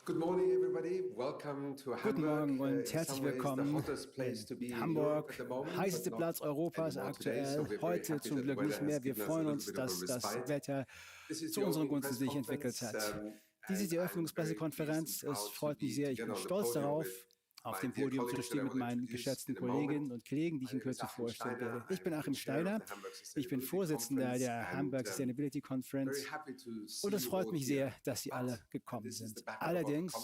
Good morning, everybody. Welcome to Hamburg. Guten Morgen und herzlich willkommen in Hamburg, heißeste Platz Europas aktuell. Heute zum Glück nicht mehr. Wir freuen uns, dass das Wetter zu unseren Gunsten sich entwickelt hat. Dies ist die Eröffnungspressekonferenz. Es freut mich sehr. Ich bin stolz darauf, auf dem Podium zu stehen mit meinen geschätzten Kolleginnen und Kollegen, die ich in Kürze vorstellen werde. Ich bin Achim Steiner, ich bin Vorsitzender der Hamburg Sustainability Conference und es freut mich sehr, dass Sie alle gekommen sind. Allerdings,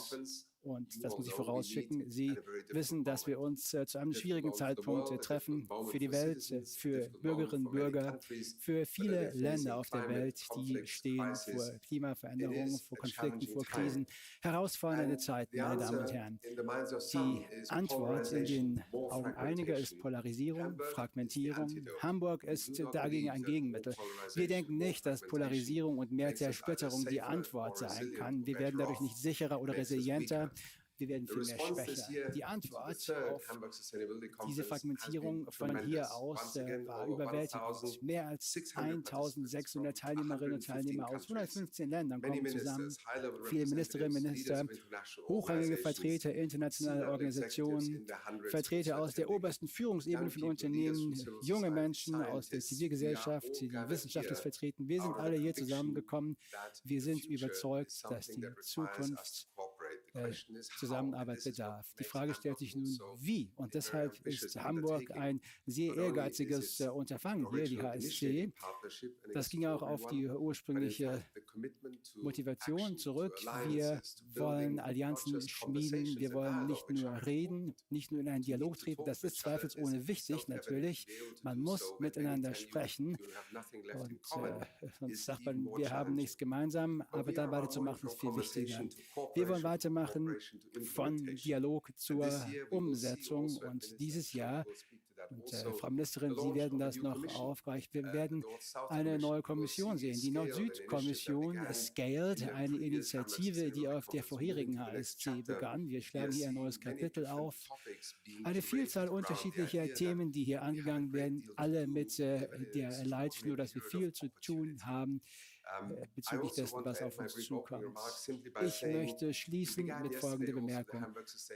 und das muss ich vorausschicken, Sie wissen, dass wir uns zu einem schwierigen Zeitpunkt treffen für die Welt, für Bürgerinnen und Bürger, für viele Länder auf der Welt, die stehen vor Klimaveränderungen, vor Konflikten, vor Krisen, herausfordernde Zeiten, meine Damen und Herren. Die Antwort in den Augen einiger ist Polarisierung, Fragmentierung. Hamburg ist dagegen ein Gegenmittel. Wir denken nicht, dass Polarisierung und mehr Zersplitterung die Antwort sein kann. Wir werden dadurch nicht sicherer oder resilienter. Wir werden vielmehr schwächer. Die Antwort auf diese Fragmentierung von hier aus war überwältigend. Mehr als 1.600 Teilnehmerinnen und Teilnehmer aus 115 Ländern kommen zusammen. Viele Ministerinnen und Minister, hochrangige Vertreter internationaler Organisationen, Vertreter aus der obersten Führungsebene von Unternehmen, junge Menschen aus der Zivilgesellschaft, die wissenschaftlich vertreten. Wir sind alle hier zusammengekommen. Wir sind überzeugt, dass die Zukunft Zusammenarbeit bedarf. Die Frage stellt sich nun, wie? Und deshalb ist Hamburg ein sehr ehrgeiziges Unterfangen hier, die HSC. Das ging auch auf die ursprüngliche Motivation zurück. Wir wollen Allianzen schmieden. Wir wollen nicht nur reden, nicht nur in einen Dialog treten. Das ist zweifelsohne wichtig, natürlich. Man muss miteinander sprechen. Und sonst sagt man, wir haben nichts gemeinsam, aber dann weiterzumachen ist viel wichtiger. Wir wollen weitermachen von Dialog zur Umsetzung. Und dieses Jahr, und Frau Ministerin, Sie werden das noch aufgreifen, wir werden eine neue Kommission sehen. Die Nord-Süd-Kommission Scaled, eine Initiative, die auf der vorherigen HSC begann. Wir schlagen hier ein neues Kapitel auf. Eine Vielzahl unterschiedlicher Themen, die hier angegangen werden, alle mit der Leitschnur, dass wir viel zu tun haben bezüglich dessen, was auf uns zukommt. Ich möchte schließen mit folgender Bemerkung.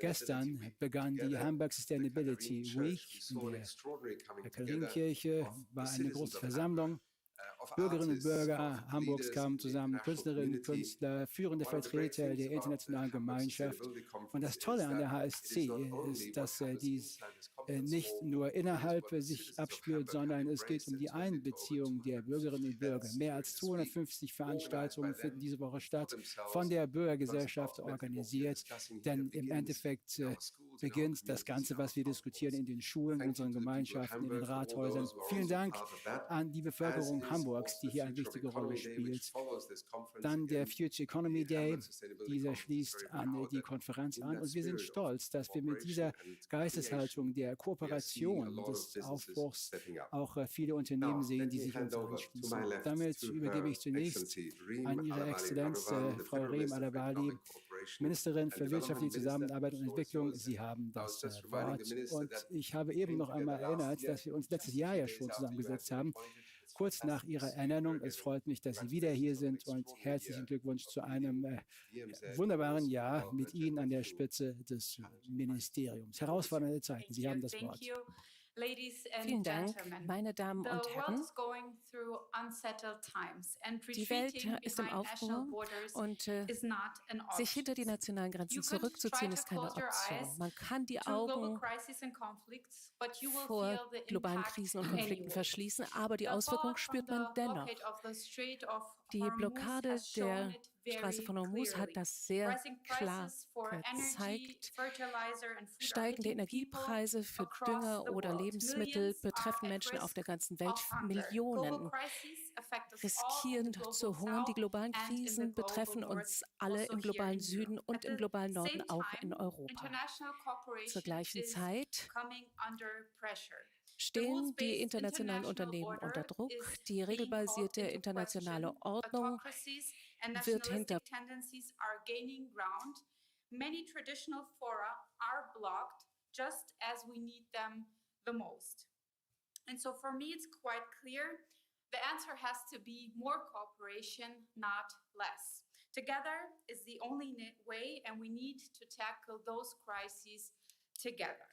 Gestern begann die Hamburg Sustainability Week in der Katharinenkirche, war eine große Versammlung. Bürgerinnen und Bürger Hamburgs kamen zusammen, Künstlerinnen, Künstler, führende Vertreter der internationalen Gemeinschaft. Und das Tolle an der HSC ist, dass dies nicht nur innerhalb sich abspielt, sondern es geht um die Einbeziehung der Bürgerinnen und Bürger. Mehr als 250 Veranstaltungen finden diese Woche statt, von der Bürgergesellschaft organisiert. Denn im Endeffekt beginnt das Ganze, was wir diskutieren, in den Schulen, in unseren Gemeinschaften, in den Rathäusern. Vielen Dank an die Bevölkerung Hamburgs, die hier eine wichtige Rolle spielt. Dann der Future Economy Day, dieser schließt an die Konferenz an und wir sind stolz, dass wir mit dieser Geisteshaltung der Kooperation, des Aufbruchs auch viele Unternehmen sehen, die sich uns anschließen. Damit übergebe ich zunächst an Ihre Exzellenz, Frau Reem Alabali, Ministerin für wirtschaftliche Zusammenarbeit und Entwicklung. Sie haben das Wort. Und ich habe eben noch einmal erinnert, dass wir uns letztes Jahr ja schon zusammengesetzt haben, kurz nach Ihrer Ernennung. Es freut mich, dass Sie wieder hier sind und herzlichen Glückwunsch zu einem wunderbaren Jahr mit Ihnen an der Spitze des Ministeriums. Herausfordernde Zeiten. Sie haben das Wort. Vielen Dank, meine Damen und Herren. Die Welt ist im Aufruhr und sich hinter die nationalen Grenzen zurückzuziehen, ist keine Option. Man kann die Augen vor globalen Krisen und Konflikten verschließen, aber die Auswirkungen spürt man dennoch. Die Blockade der Straße von Hormuz hat das sehr klar gezeigt. Steigende Energiepreise für Dünger oder Lebensmittel betreffen Menschen auf der ganzen Welt. Millionen riskieren zu hungern. Die globalen Krisen betreffen uns alle im globalen Süden und im globalen Norden, auch in Europa. Zur gleichen Zeit stehen die internationalen Unternehmen unter Druck. Die regelbasierte internationale Ordnung wird hinter many traditional fora are blocked just as we need them the most. And so for me it's quite clear the answer has to be more cooperation, not less. Together is the only way, and we need to tackle those crises together.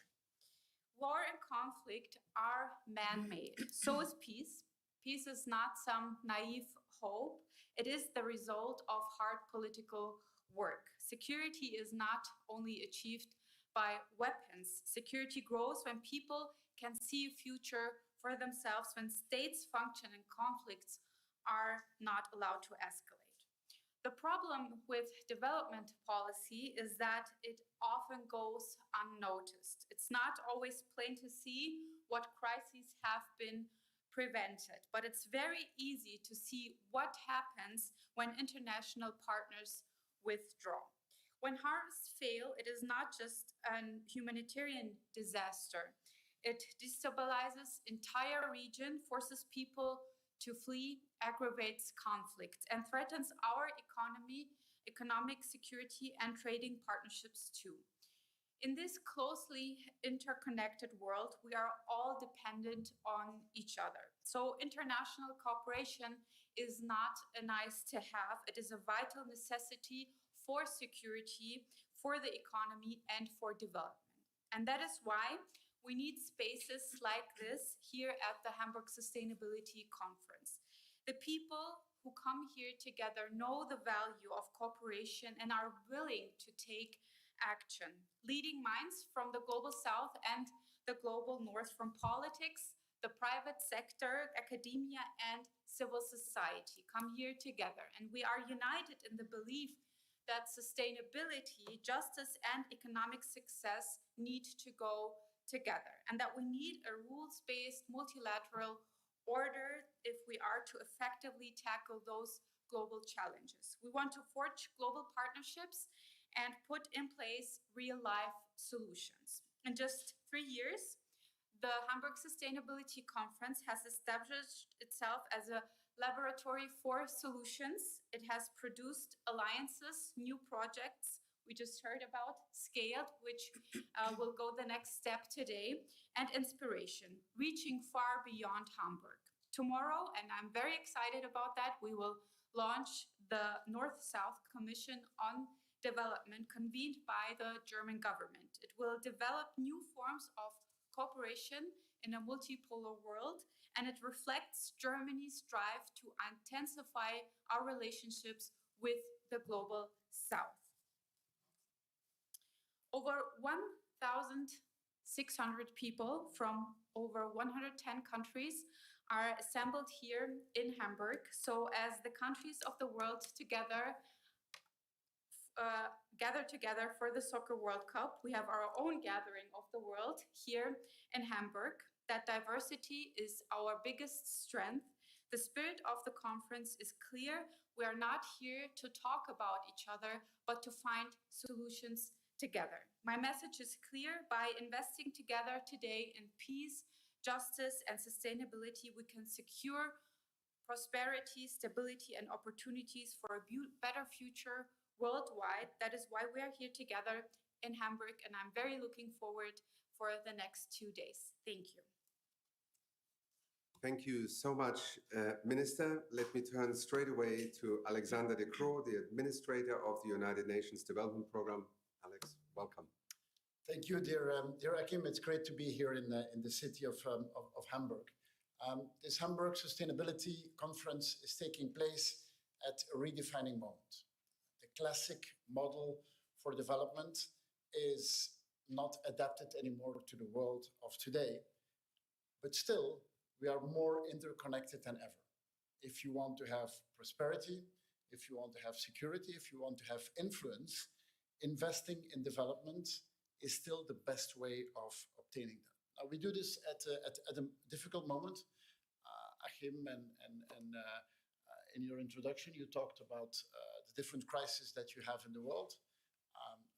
War and conflict are man-made. So is peace. Peace is not some naive hope. It is the result of hard political work. Security is not only achieved by weapons. Security grows when people can see a future for themselves, when states function and conflicts are not allowed to escalate. The problem with development policy is that it often goes unnoticed. It's not always plain to see what crises have been prevented, but it's very easy to see what happens when international partners withdraw. When harvests fail, it is not just a humanitarian disaster. It destabilizes entire region, forces people to flee, aggravates conflicts, and threatens our economy, economic security, and trading partnerships too. In this closely interconnected world, we are all dependent on each other. So international cooperation is not a nice to have, it is a vital necessity for security, for the economy, and for development. And that is why we need spaces like this here at the Hamburg Sustainability Conference. The people who come here together know the value of cooperation and are willing to take action. Leading minds from the global south and the global north, from politics, the private sector, academia, and civil society come here together. And we are united in the belief that sustainability, justice, and economic success need to go together, and that we need a rules-based multilateral order if we are to effectively tackle those global challenges. We want to forge global partnerships and put in place real-life solutions. In just 3 years, the Hamburg Sustainability Conference has established itself as a laboratory for solutions. It has produced alliances, new projects, we just heard about, scaled, which will go the next step today, and inspiration, reaching far beyond Hamburg. Tomorrow, and I'm very excited about that, we will launch the North-South Commission on Development convened by the German government. It will develop new forms of cooperation in a multipolar world, and it reflects Germany's drive to intensify our relationships with the global South. Over 1,600 people from over 110 countries are assembled here in Hamburg. So as the countries of the world gather together for the Soccer World Cup, we have our own gathering of the world here in Hamburg. That diversity is our biggest strength. The spirit of the conference is clear. We are not here to talk about each other, but to find solutions together. My message is clear. By investing together today in peace, justice, and sustainability, we can secure prosperity, stability, and opportunities for a better future worldwide. That is why we are here together in Hamburg, and I'm very looking forward for the next 2 days. Thank you. Thank you so much, Minister. Let me turn straight away to Alexander de Croo, the Administrator of the United Nations Development Program. Alex, welcome. Thank you, dear Achim. It's great to be here in the city of Hamburg. This Hamburg Sustainability Conference is taking place at a redefining moment. The classic model for development is not adapted anymore to the world of today, but still, we are more interconnected than ever. If you want to have prosperity, if you want to have security, if you want to have influence, investing in development is still the best way of obtaining that. Now, we do this at a difficult moment. Achim, and in your introduction, you talked about the different crises that you have in the world.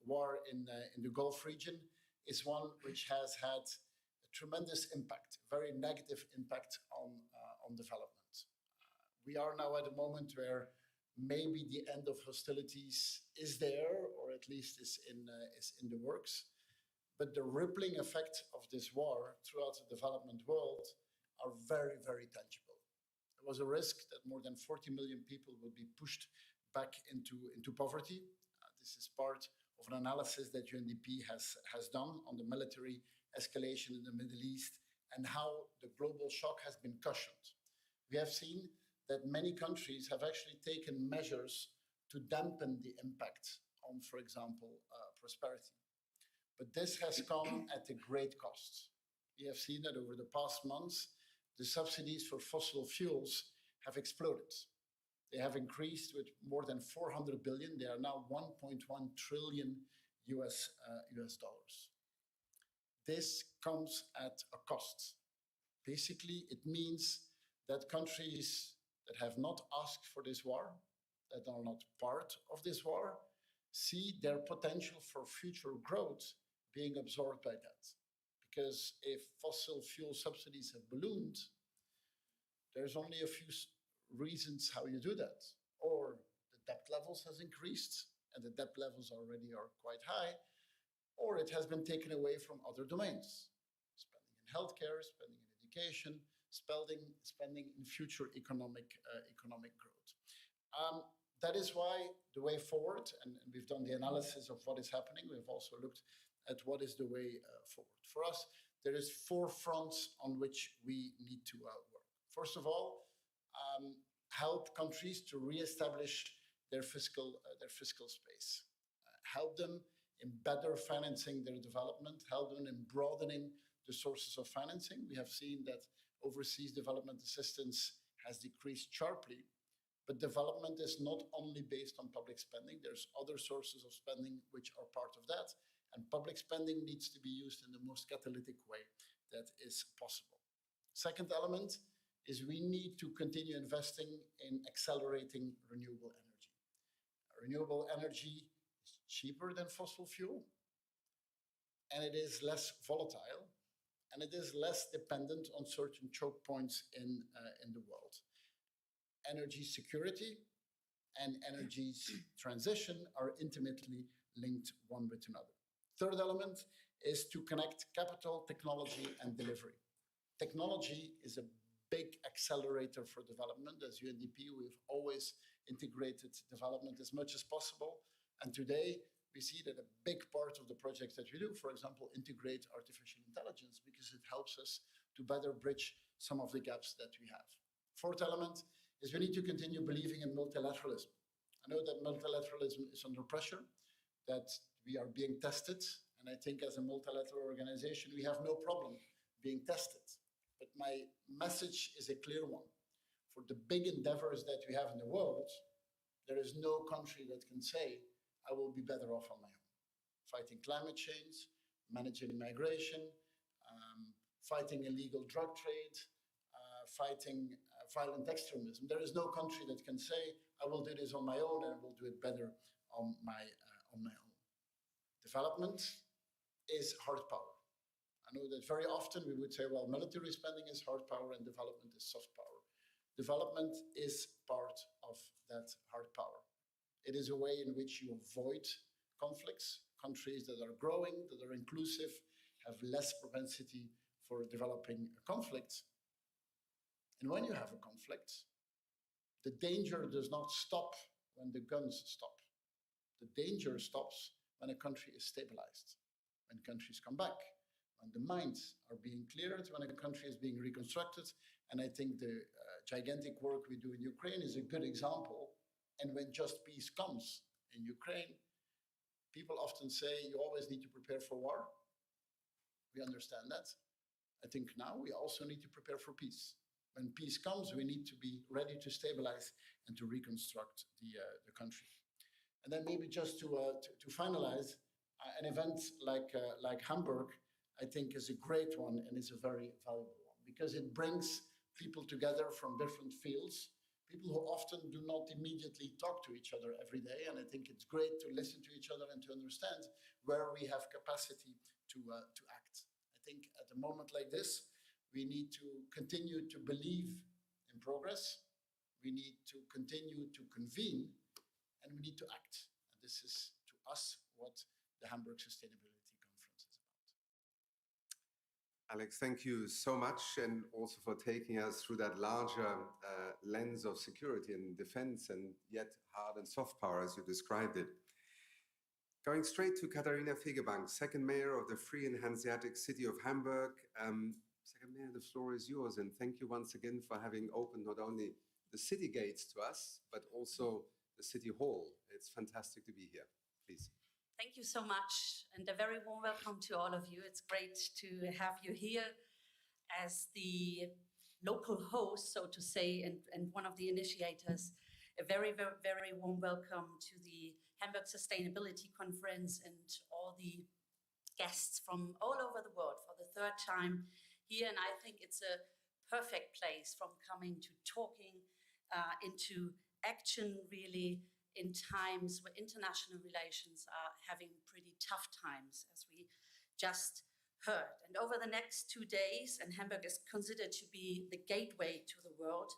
War in the Gulf region is one which has had a tremendous impact, very negative impact on development. We are now at a moment where maybe the end of hostilities is there, or at least is in the works. But the rippling effect of this war throughout the development world are very, very tangible. There was a risk that more than 40 million people would be pushed back into poverty. This is part of an analysis that UNDP has done on the military escalation in the Middle East and how the global shock has been cushioned. We have seen that many countries have actually taken measures to dampen the impact on, for example, prosperity. But this has come at a great cost. We have seen that over the past months, the subsidies for fossil fuels have exploded. They have increased with more than 400 billion. They are now 1.1 trillion US dollars. This comes at a cost. Basically, it means that countries that have not asked for this war, that are not part of this war, see their potential for future growth being absorbed by that. Because if fossil fuel subsidies have ballooned, there's only a few reasons how you do that. Or the debt levels has increased, and the debt levels already are quite high, or it has been taken away from other domains. Spending in healthcare, spending in education, spending in future economic growth. That is why the way forward, and we've done the analysis of what is happening, we've also looked at what is the way forward. For us, there is 4 fronts on which we need to work. First of all, help countries to reestablish their fiscal space. Help them in better financing their development, help them in broadening the sources of financing. We have seen that overseas development assistance has decreased sharply, but development is not only based on public spending. There's other sources of spending which are part of that, and public spending needs to be used in the most catalytic way that is possible. Second element is we need to continue investing in accelerating renewable energy. Renewable energy is cheaper than fossil fuel, and it is less volatile, and it is less dependent on certain choke points in the world. Energy security and energy transition are intimately linked one with another. Third element is to connect capital, technology, and delivery. Technology is a big accelerator for development. As UNDP, we've always integrated development as much as possible. And today, we see that a big part of the projects that we do, for example, integrate artificial intelligence because it helps us to better bridge some of the gaps that we have. Fourth element is we need to continue believing in multilateralism. I know that multilateralism is under pressure, that we are being tested, and I think as a multilateral organization, we have no problem being tested. But my message is a clear one. For the big endeavors that we have in the world, there is no country that can say, I will be better off on my own. Fighting climate change, managing migration, fighting illegal drug trade, fighting violent extremism. There is no country that can say, I will do this on my own and I will do it better on my own. Development is hard power. I know that very often we would say, well, military spending is hard power and development is soft power. Development is part of that hard power. It is a way in which you avoid conflicts. Countries that are growing, that are inclusive, have less propensity for developing conflicts. And when you have a conflict, the danger does not stop when the guns stop. The danger stops when a country is stabilized, when countries come back, when the mines are being cleared, when a country is being reconstructed. And I think the gigantic work we do in Ukraine is a good example. And when just peace comes in Ukraine, people often say you always need to prepare for war. We understand that. I think now we also need to prepare for peace. When peace comes, we need to be ready to stabilize and to reconstruct the country. And then maybe just to finalize, an event like Hamburg, I think is a great one and is a very valuable one because it brings people together from different fields, people who often do not immediately talk to each other every day. And I think it's great to listen to each other and to understand where we have capacity to act. I think at a moment like this, we need to continue to believe in progress. We need to continue to convene, and we need to act. And this is, to us, what the Hamburg Sustainability Conference is about. Alex, thank you so much, and also for taking us through that larger lens of security and defense, and yet hard and soft power, as you described it. Going straight to Katharina Fegebank, second mayor of the free and Hanseatic city of Hamburg. Second mayor, the floor is yours, and thank you once again for having opened not only the city gates to us, but also the city hall. It's fantastic to be here. Please. Thank you so much, and a very warm welcome to all of you. It's great to have you here as the local host, so to say, and one of the initiators. A very, very, very warm welcome to the Hamburg Sustainability Conference and all the guests from all over the world for the third time here. And I think it's a perfect place from coming to talking into action, really, in times where international relations are having pretty tough times, as we just heard. And over the next 2 days, and Hamburg is considered to be the gateway to the world,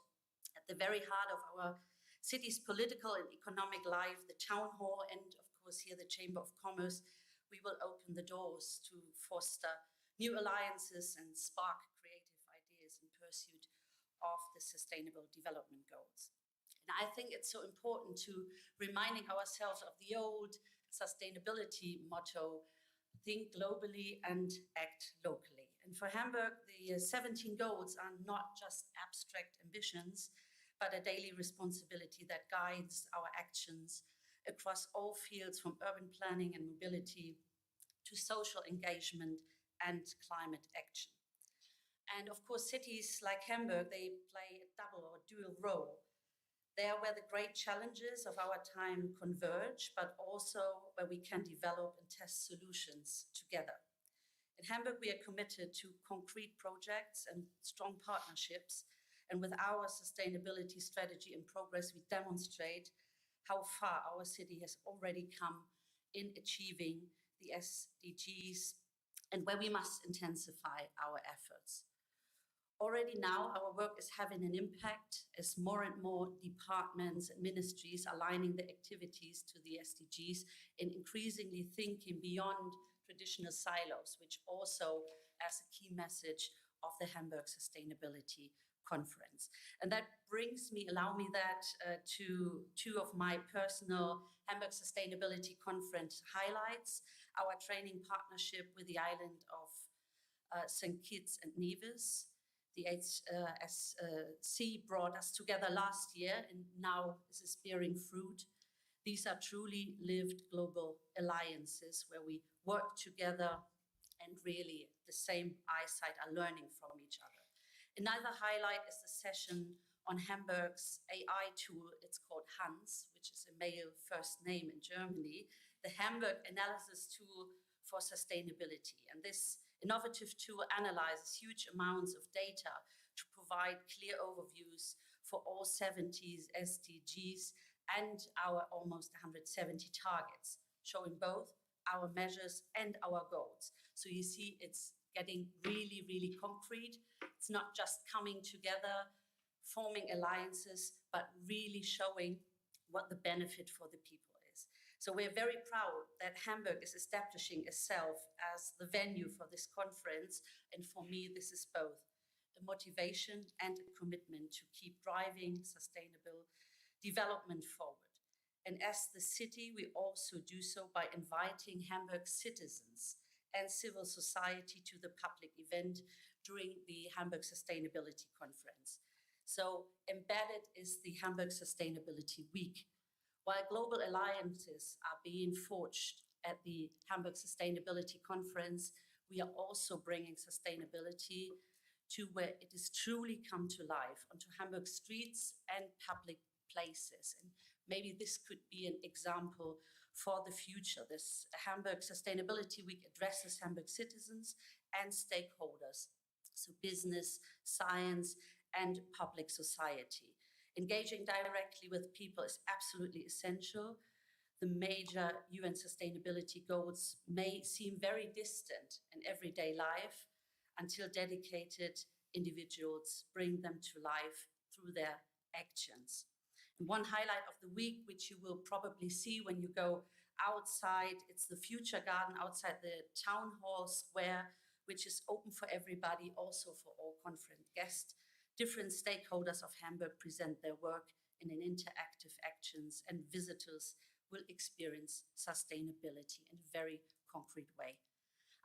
at the very heart of our city's political and economic life, the town hall, and of course here the Chamber of Commerce, we will open the doors to foster new alliances and spark creative ideas in pursuit of the Sustainable Development Goals. And I think it's so important to reminding ourselves of the old sustainability motto, think globally and act locally. And for Hamburg, the 17 goals are not just abstract ambitions, but a daily responsibility that guides our actions across all fields, from urban planning and mobility to social engagement and climate action. And of course, cities like Hamburg, they play a double or dual role. They are where the great challenges of our time converge, but also where we can develop and test solutions together. In Hamburg, we are committed to concrete projects and strong partnerships. And with our sustainability strategy in progress, we demonstrate how far our city has already come in achieving the SDGs and where we must intensify our efforts. Already now, our work is having an impact as more and more departments and ministries are aligning their activities to the SDGs and increasingly thinking beyond traditional silos, which also as a key message of the Hamburg Sustainability Conference. And that brings me, allow me that to two of my personal Hamburg Sustainability Conference highlights: our training partnership with the island of St. Kitts and Nevis. The HSC brought us together last year, and now this is bearing fruit. These are truly lived global alliances where we work together and really the same eyesight are learning from each other. Another highlight is the session on Hamburg's AI tool. It's called Hans, which is a male first name in Germany, the Hamburg Analysis Tool for Sustainability. And this innovative tool analyzes huge amounts of data to provide clear overviews for all 70 SDGs and our almost 170 targets, showing both our measures and our goals. So you see, it's getting really, really concrete. It's not just coming together, forming alliances, but really showing what the benefit for the people is. So we're very proud that Hamburg is establishing itself as the venue for this conference. And for me, this is both a motivation and a commitment to keep driving sustainable development forward. And as the city, we also do so by inviting Hamburg citizens and civil society to the public event during the Hamburg Sustainability Conference. So embedded is the Hamburg Sustainability Week. While global alliances are being forged at the Hamburg Sustainability Conference, we are also bringing sustainability to where it is truly come to life, onto Hamburg streets and public places. And maybe this could be an example for the future. This Hamburg Sustainability Week addresses Hamburg citizens and stakeholders, so business, science, and public society. Engaging directly with people is absolutely essential. The major UN sustainability goals may seem very distant in everyday life until dedicated individuals bring them to life through their actions. And one highlight of the week, which you will probably see when you go outside, it's the Future Garden outside the Town Hall Square, which is open for everybody, also for all conference guests. Different stakeholders of Hamburg present their work in an interactive actions, and visitors will experience sustainability in a very concrete way.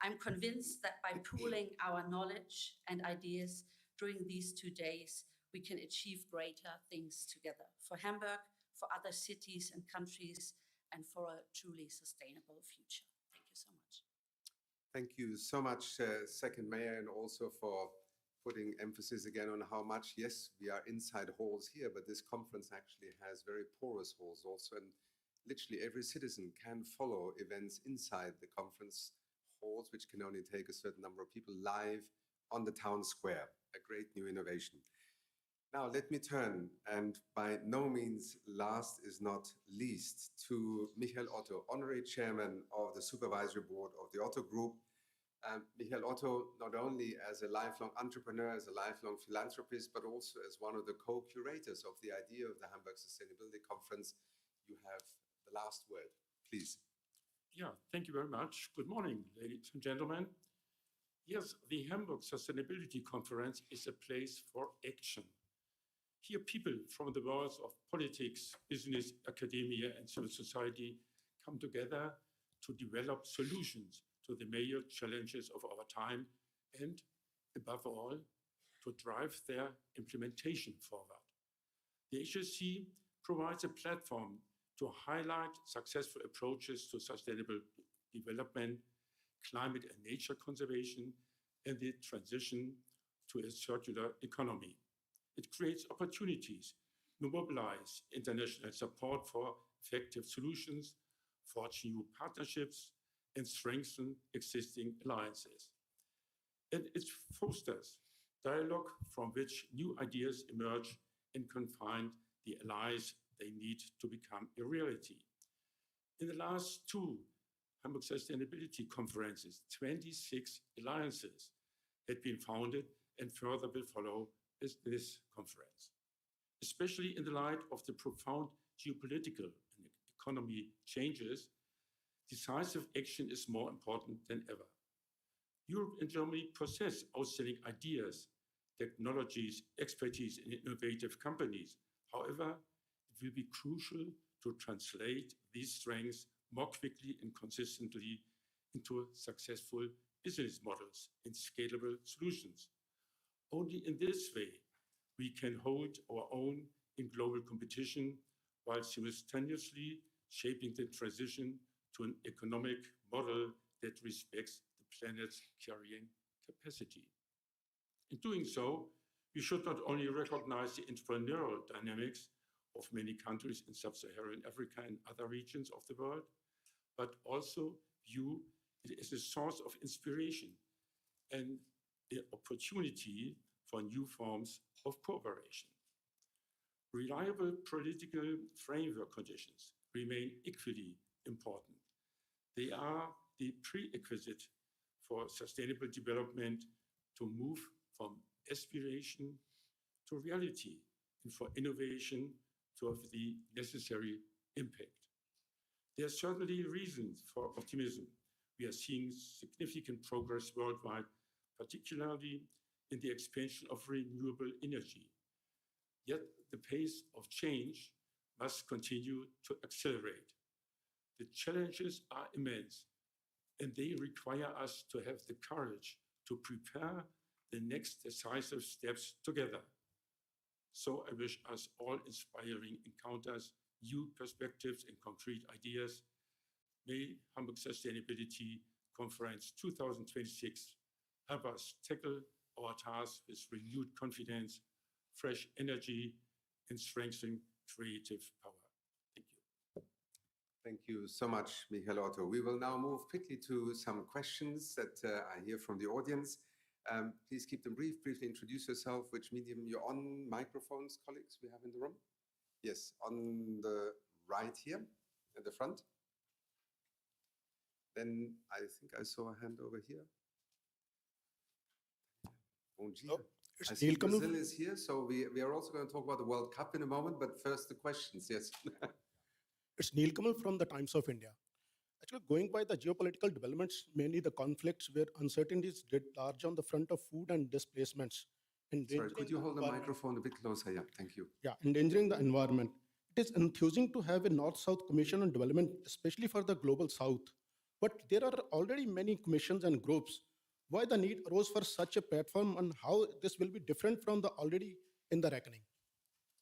I'm convinced that by pooling our knowledge and ideas during these 2 days, we can achieve greater things together for Hamburg, for other cities and countries, and for a truly sustainable future. Thank you so much. Thank you so much, Second Mayor, and also for putting emphasis again on how much, yes, we are inside halls here, but this conference actually has very porous halls also, and literally every citizen can follow events inside the conference halls, which can only take a certain number of people live on the town square, a great new innovation. Now, let me turn, and by no means last is not least, to Michael Otto, Honorary Chairman of the Supervisory Board of the Otto Group. Michael Otto, not only as a lifelong entrepreneur, as a lifelong philanthropist, but also as one of the co-curators of the idea of the Hamburg Sustainability Conference, you have the last word, please. Yeah, thank you very much. Good morning, ladies and gentlemen. Yes, the Hamburg Sustainability Conference is a place for action. Here, people from the worlds of politics, business, academia, and civil society come together to develop solutions to the major challenges of our time and, above all, to drive their implementation forward. The HSC provides a platform to highlight successful approaches to sustainable development, climate and nature conservation, and the transition to a circular economy. It creates opportunities to mobilize international support for effective solutions, forge new partnerships, and strengthen existing alliances. And it fosters dialogue from which new ideas emerge and can find the allies they need to become a reality. In the last 2 Hamburg Sustainability Conferences, 26 alliances had been founded and further will follow this conference. Especially in the light of the profound geopolitical and economic changes, decisive action is more important than ever. Europe and Germany possess outstanding ideas, technologies, expertise, and innovative companies. However, it will be crucial to translate these strengths more quickly and consistently into successful business models and scalable solutions. Only in this way we can hold our own in global competition while simultaneously shaping the transition to an economic model that respects the planet's carrying capacity. In doing so, we should not only recognize the entrepreneurial dynamics of many countries in sub-Saharan Africa and other regions of the world, but also view it as a source of inspiration and the opportunity for new forms of cooperation. Reliable political framework conditions remain equally important. They are the prerequisite for sustainable development to move from aspiration to reality and for innovation to have the necessary impact. There are certainly reasons for optimism. We are seeing significant progress worldwide, particularly in the expansion of renewable energy. Yet the pace of change must continue to accelerate. The challenges are immense, and they require us to have the courage to prepare the next decisive steps together. So I wish us all inspiring encounters, new perspectives, and concrete ideas. May Hamburg Sustainability Conference 2026 help us tackle our tasks with renewed confidence, fresh energy, and strengthen creative power. Thank you. Thank you so much, Michael Otto. We will now move quickly to some questions that I hear from the audience. Please keep them brief. Briefly introduce yourself, which medium you're on. Microphones, colleagues, we have in the room. Yes, on the right here, at the front. Then I think I saw a hand over here. Bon dia. I see Brazil is here, so we are also going to talk about the World Cup in a moment, but first the questions, yes. It's Neil Kamal from the Times of India. actually going by the geopolitical developments, mainly the conflicts where uncertainties did large on the front of food and displacements. Sorry, could you hold the microphone a bit closer? Yeah, thank you. Yeah, endangering the environment. It is enthusing to have a North-South Commission on Development, especially for the Global South. But there are already many commissions and groups. Why the need arose for such a platform and how this will be different from the already in the reckoning?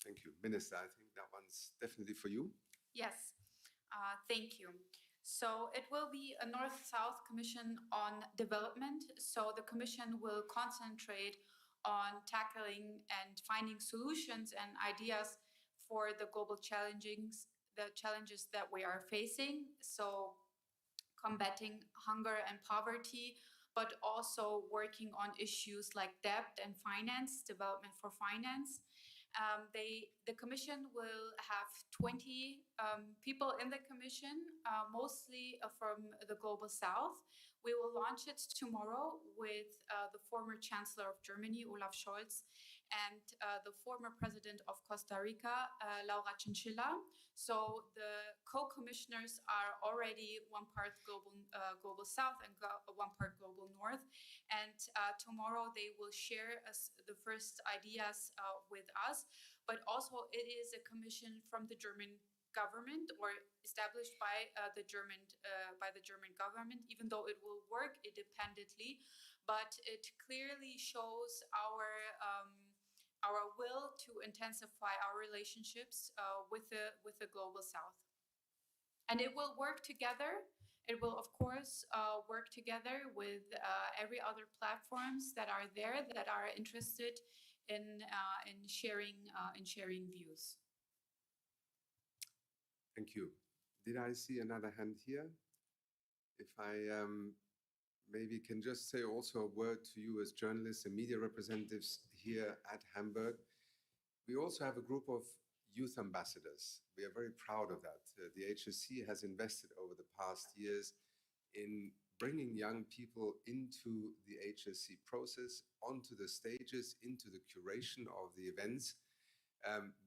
Thank you. Minister, I think that one's definitely for you. Yes, thank you. So it will be a North-South Commission on Development. So the Commission will concentrate on tackling and finding solutions and ideas for the global challenges that we are facing. So combating hunger and poverty, but also working on issues like debt and finance, development for finance. The Commission will have 20 people in the Commission, mostly from the Global South. We will launch it tomorrow with the former Chancellor of Germany, Olaf Scholz, and the former President of Costa Rica, Laura Chinchilla. So the co-commissioners are already one part Global South and one part Global North. And tomorrow they will share the first ideas with us. But also it is a commission from the German government or established by the German government, even though it will work independently, but it clearly shows our will to intensify our relationships with the Global South. And it will work together. It will, of course, work together with every other platforms that are there that are interested in sharing views. Thank you. Did I see another hand here? If I maybe can just say also a word to you as journalists and media representatives here at Hamburg. We also have a group of youth ambassadors. We are very proud of that. The HSC has invested over the past years in bringing young people into the HSC process, onto the stages, into the curation of the events.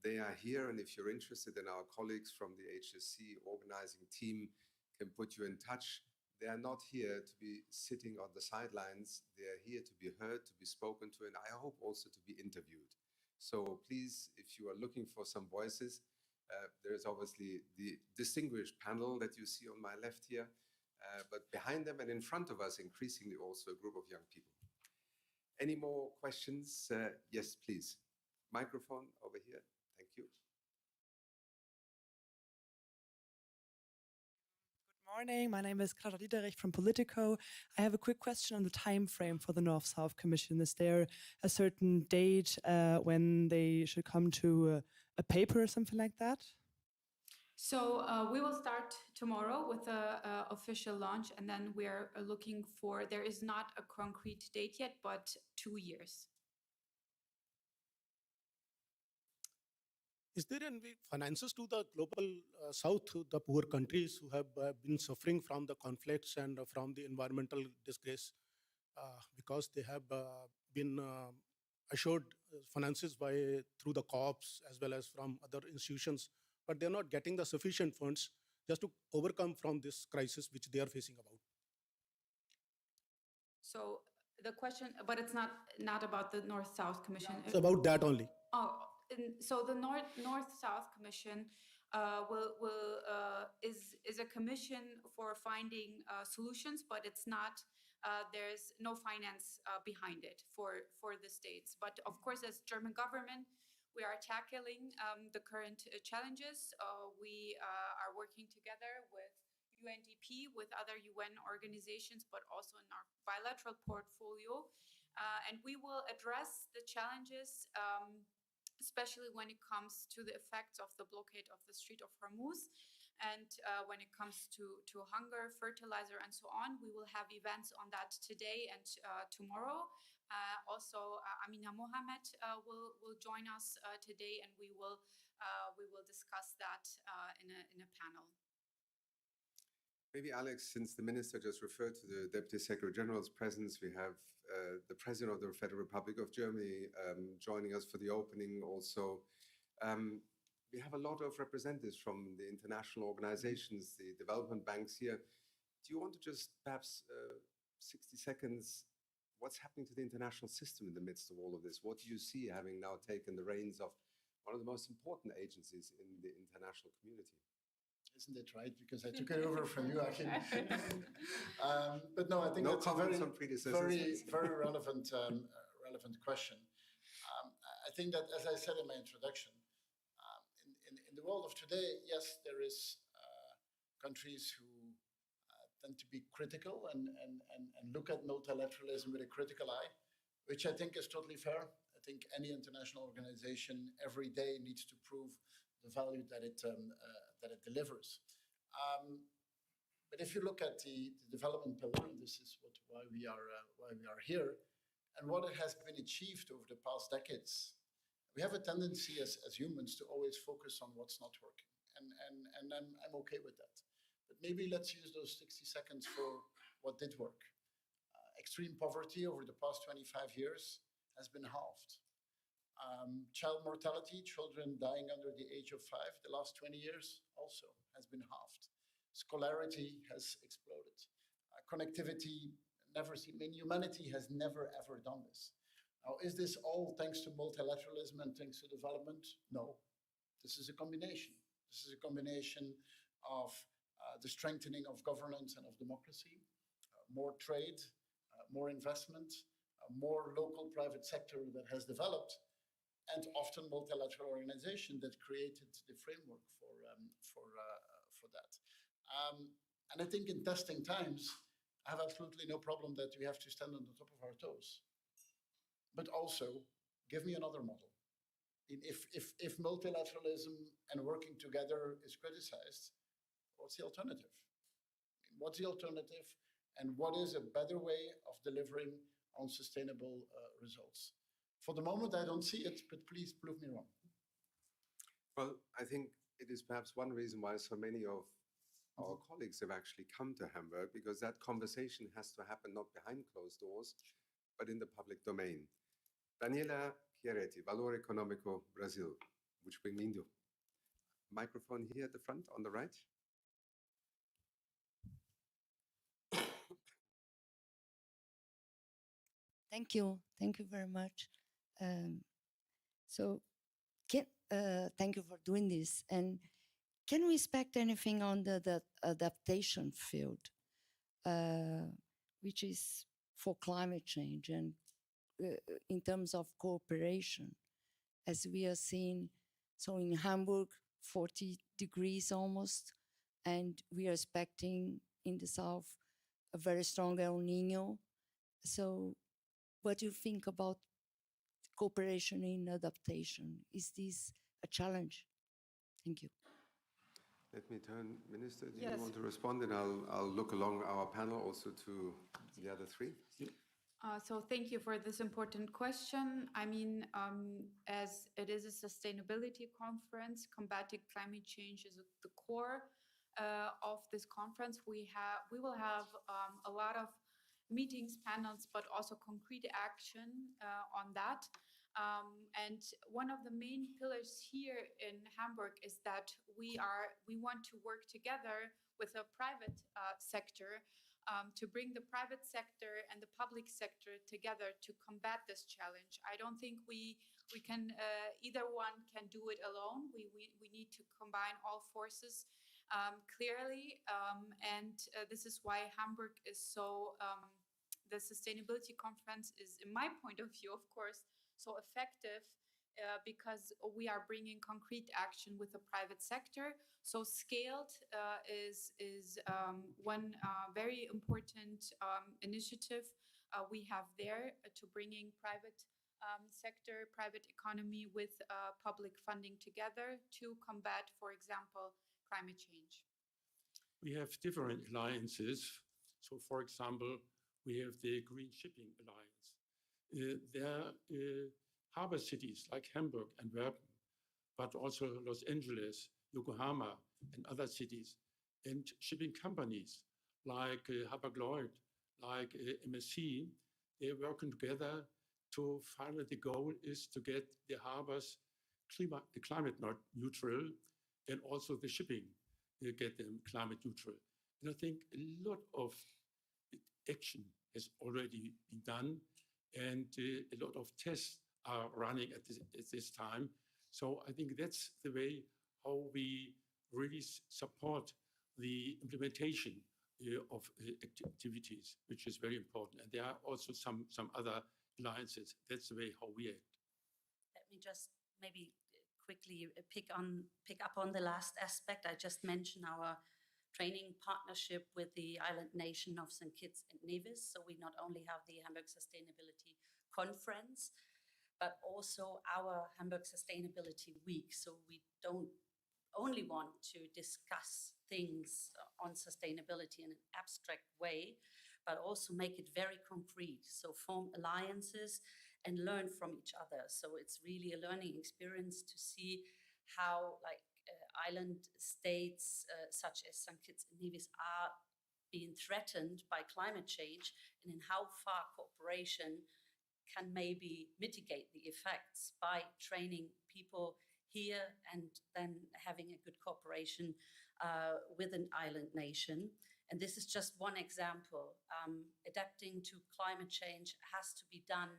They are here, and if you're interested, in our colleagues from the HSC organizing team can put you in touch. They are not here to be sitting on the sidelines. They are here to be heard, to be spoken to, and I hope also to be interviewed. So please, if you are looking for some voices, there is obviously the distinguished panel that you see on my left here, but behind them and in front of us, increasingly also a group of young people. Any more questions? Yes, please. Microphone over here. Thank you. Good morning. My name is Clara Diederich from Politico. I have a quick question on the time frame for the North-South Commission. Is there a certain date when they should come to a paper or something like that? So we will start tomorrow with the official launch, and then we are looking for, there is not a concrete date yet, but 2 years. Is there any finances to the Global South, the poor countries who have been suffering from the conflicts and from the environmental disgrace, because they have been assured finances through the co-ops as well as from other institutions, but they're not getting the sufficient funds just to overcome from this crisis which they are facing about? So the question, but it's not about the North-South Commission. It's about that only. Oh. So the North-South Commission is a commission for finding solutions, but it's not. There's no finance behind it for the states. But of course, as German government, we are tackling the current challenges. We are working together with UNDP, with other UN organizations, but also in our bilateral portfolio, and we will address the challenges. Especially when it comes to the effects of the blockade of the Strait of Hormuz, and when it comes to hunger, fertilizer, and so on. We will have events on that today and tomorrow. Also, Amina Mohamed will join us today, and we will discuss that in a panel. Maybe, Alex, since the minister just referred to the Deputy Secretary General's presence, we have the President of the Federal Republic of Germany joining us for the opening also. We have a lot of representatives from the international organizations, the development banks here. Do you want to just perhaps 60 seconds, what's happening to the international system in the midst of all of this? What do you see having now taken the reins of one of the most important agencies in the international community? Isn't it right? Because I took it over from you, Achim. But no, I think no that's a very, very relevant question. I think that, as I said in my introduction, in the world of today, yes, there is countries who tend to be critical and look at multilateralism with a critical eye, which I think is totally fair. I think any international organization every day needs to prove the value that it delivers. But if you look at the development pillar, and this is why we are here, and what it has been achieved over the past decades, we have a tendency as humans to always focus on what's not working, and I'm okay with that. But maybe let's use those 60 seconds for what did work. Extreme poverty over the past 25 years has been halved. Child mortality, children dying under the age of 5, the last 20 years also has been halved. Scolarity has exploded. Connectivity, never seen. I mean, humanity has never ever done this. Now, is this all thanks to multilateralism and thanks to development? No. This is a combination. This is a combination of the strengthening of governance and of democracy, more trade, more investment, more local private sector that has developed, and often multilateral organization that created the framework for that. And I think in testing times, I have absolutely no problem that we have to stand on the top of our toes. But also, give me another model. If multilateralism and working together is criticized, what's the alternative? What's the alternative, and what is a better way of delivering on sustainable results? For the moment, I don't see it, but please prove me wrong. Well, I think it is perhaps one reason why so many of our colleagues have actually come to Hamburg, because that conversation has to happen not behind closed doors, but in the public domain. Daniela Chiaretti, Valore Economico Brazil, muito bem-vindo. Microphone here at the front, on the right. Thank you very much. Thank you for doing this. And can we expect anything on the adaptation field, which is for climate change and in terms of cooperation, as we are seeing? So in Hamburg, 40 degrees almost, and we are expecting in the south a very strong El Nino. So what do you think about cooperation in adaptation? Is this a challenge? Thank you. Let me turn, Minister, do you want to respond? And I'll look along our panel also to the other three. So thank you for this important question. I mean, as it is a sustainability conference, combating climate change is the core of this conference. We will have a lot of meetings, panels, but also concrete action on that. And one of the main pillars here in Hamburg is that we want to work together with the private sector to bring the private sector and the public sector together to combat this challenge. I don't think we can, either one can do it alone. We need to combine all forces clearly. And this is why Hamburg is so, the Sustainability Conference is, in my point of view, of course, so effective because we are bringing concrete action with the private sector. So scaled is one very important initiative we have there to bringing private sector, private economy with public funding together to combat, for example, climate change. We have different alliances. So, for example, we have the Green Shipping Alliance. There harbor cities like Hamburg and Antwerp, but also Los Angeles, Yokohama, and other cities, and shipping companies like Hapag-Lloyd, like MSC, they're working together to finally the goal is to get the harbors climate neutral, and also the shipping get them climate neutral. And I think a lot of action has already been done, and a lot of tests are running at this time. So I think that's the way how we really support the implementation of activities, which is very important. And there are also some other alliances. That's the way how we act. Let me just maybe quickly pick up on the last aspect. I just mentioned our training partnership with the island nation of St. Kitts and Nevis. So we not only have the Hamburg Sustainability Conference, but also our Hamburg Sustainability Week. So we don't only want to discuss things on sustainability in an abstract way, but also make it very concrete. So form alliances and learn from each other. So it's really a learning experience to see how island states such as St. Kitts and Nevis are being threatened by climate change, and in how far cooperation can maybe mitigate the effects by training people here and then having a good cooperation with an island nation. And this is just one example. Adapting to climate change has to be done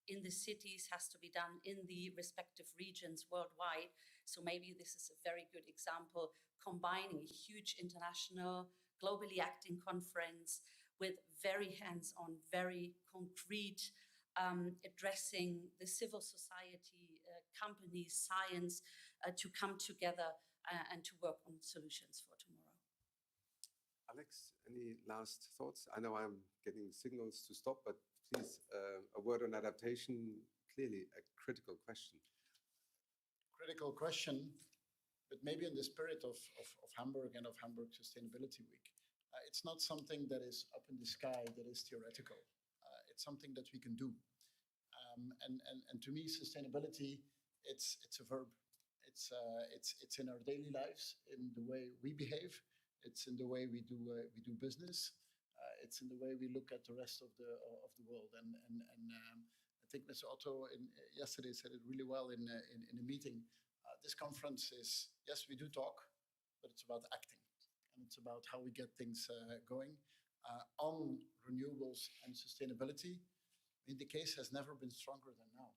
in the cities, has to be done in the respective regions worldwide. So maybe this is a very good example, combining a huge international, globally acting conference with very hands-on, very concrete, addressing the civil society, companies, science, to come together and to work on solutions for tomorrow. Alex, any last thoughts? I know I'm getting signals to stop, but please, a word on adaptation, clearly a critical question. Critical question, but maybe in the spirit of Hamburg and of Hamburg Sustainability Week. It's not something that is up in the sky, that is theoretical. It's something that we can do. And to me, sustainability, it's a verb. It's in our daily lives, in the way we behave. It's in the way we do business. It's in the way we look at the rest of the world. And I think Mr. Otto yesterday said it really well in a meeting. This conference is, yes, we do talk, but it's about acting. And it's about how we get things going. On renewables and sustainability, I mean, the case has never been stronger than now.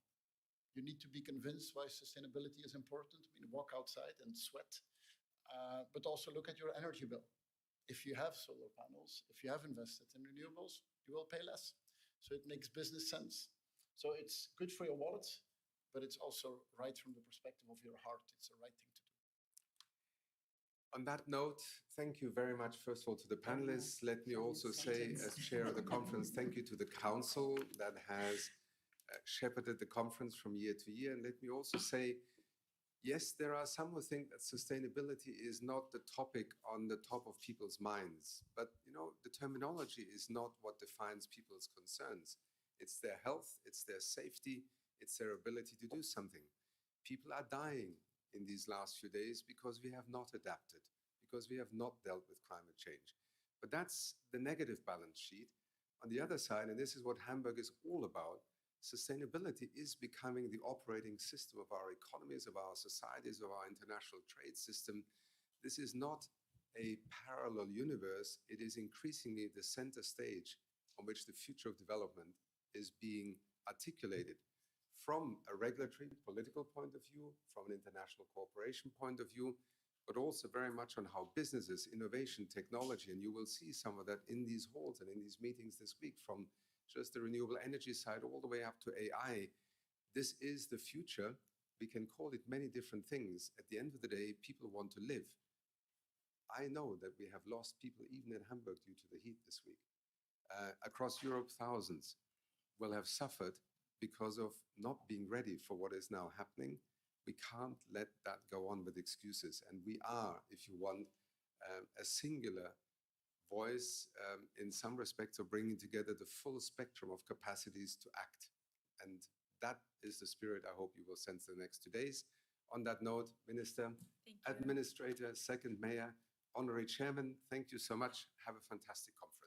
You need to be convinced why sustainability is important. I mean, walk outside and sweat, but also look at your energy bill. If you have solar panels, if you have invested in renewables, you will pay less. So it makes business sense. So it's good for your wallet, but it's also right from the perspective of your heart. It's the right thing to do. On that note, thank you very much, first of all, to the panelists. Let me also say, as chair of the conference, thank you to the council that has shepherded the conference from year to year. And let me also say, yes, there are some who think that sustainability is not the topic on the top of people's minds. But, you know, the terminology is not what defines people's concerns. It's their health, it's their safety, it's their ability to do something. People are dying in these last few days because we have not adapted, because we have not dealt with climate change. But that's the negative balance sheet. On the other side, and this is what Hamburg is all about, sustainability is becoming the operating system of our economies, of our societies, of our international trade system. This is not a parallel universe. It is increasingly the center stage on which the future of development is being articulated. From a regulatory, political point of view, from an international cooperation point of view, but also very much on how businesses, innovation, technology, and you will see some of that in these halls and in these meetings this week, from just the renewable energy side all the way up to AI. This is the future. We can call it many different things. At the end of the day, people want to live. I know that we have lost people even in Hamburg due to the heat this week. Across Europe, thousands will have suffered because of not being ready for what is now happening. We can't let that go on with excuses. And we are, if you want, a singular voice in some respects of bringing together the full spectrum of capacities to act. And that is the spirit I hope you will sense the next 2 days. On that note, Minister, Administrator, Second Mayor, Honorary Chairman, thank you so much. Have a fantastic conference.